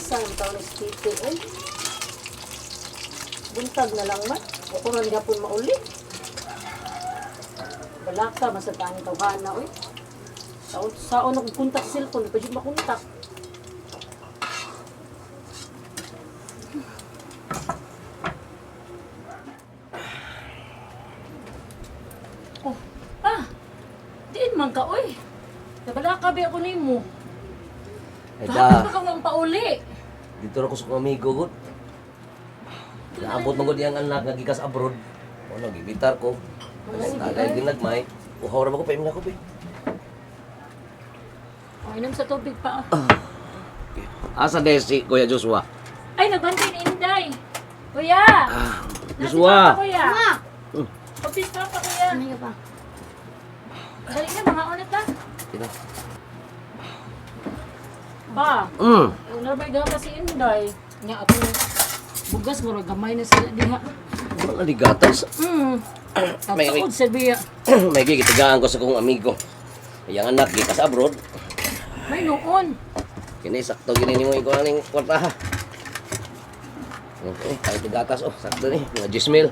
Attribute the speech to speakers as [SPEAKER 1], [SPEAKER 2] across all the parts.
[SPEAKER 1] Asa ang tao na skiti, eh? Buntag na lang man. O kung rin gapon mauli. Balaka, masataan yung tawhana, eh. Saon ako kontak sa cellphone, pwede makontak. Oh, diin man ka, oy. Nabalaka ba ako nimo?
[SPEAKER 2] Ay
[SPEAKER 1] Bakit
[SPEAKER 2] da,
[SPEAKER 1] ka lang pauli?
[SPEAKER 2] dito na ko sa kong amigo gud. Naabot mo gud iyang anak nga gikas abroad. Ano, gibitar ko. Tagay ginagmay. Uhaw ra ba ko pa imna ko, be.
[SPEAKER 1] Oh, inom sa tubig pa.
[SPEAKER 2] Asa desi, Kuya Joshua?
[SPEAKER 1] Ay, nagbantay ni Inday. Kuya!
[SPEAKER 2] Joshua!
[SPEAKER 1] Nasi kuya. Kapis pa pa, kuya. Ano pa? Dali na, mga onat na.
[SPEAKER 2] Ina.
[SPEAKER 1] Pa, narbay gata si Inday. Nga, atong bugas mo, gamay na sila diha.
[SPEAKER 2] Wala di gatas. May-
[SPEAKER 1] Tatuod sa biya.
[SPEAKER 2] May gigitigaan ko sa kong amigo. Iyang anak gikas abroad.
[SPEAKER 1] May noon.
[SPEAKER 2] Kini sakto gini nimo iko aning kwarta ha. Okay, kahit gatas sakto ni mga 10,000.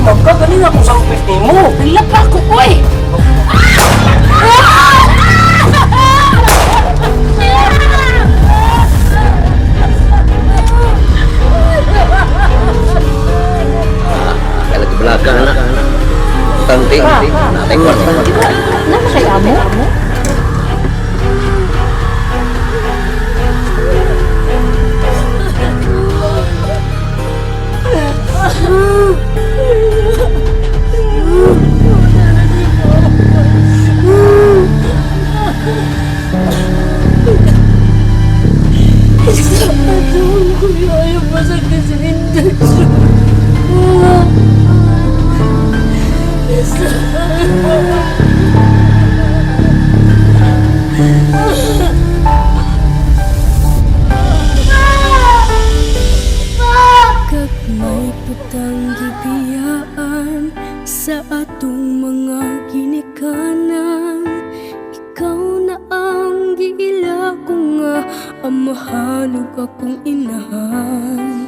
[SPEAKER 2] Magkagaling ako sa upit ni mo.
[SPEAKER 1] Nalapa ko, oy!
[SPEAKER 2] Kaya lagi belaga anak. Tanti. Natay kwarta.
[SPEAKER 1] Ano kaya mo? Ayaw masakit sa industry.
[SPEAKER 3] amahan ug akong inahan.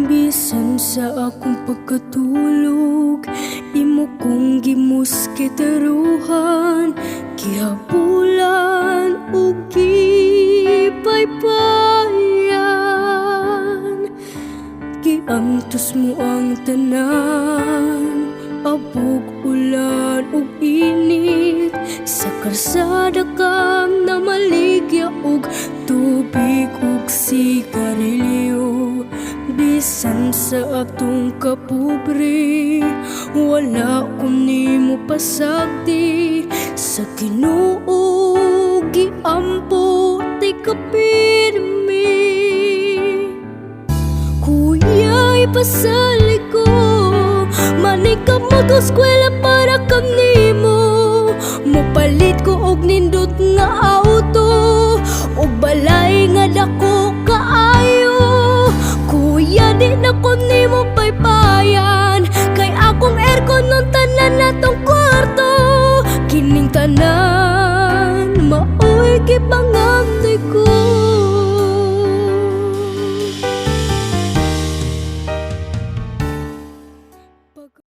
[SPEAKER 3] Bisan sa akong pagkatulog, imo kong gimuskitaruhan, gihabulan ug gipaypayan. Giantos mo ang tanan, abog, ulan ug init. Sa karsada kang namaligya ug tubig ug sigarilyo. Bisan sa atong kapobre, wala ko nimo pasagdi. Sa Ginoo giampo ti kapirmi. Kuya ipasali ko, manig ka mag-eskwela para kang nimo. Mupalit ko og nindot nga auto, og balay nga dako kaayo. Kuya di na ko nimo paypayan, kay akong aircon nun tanan natong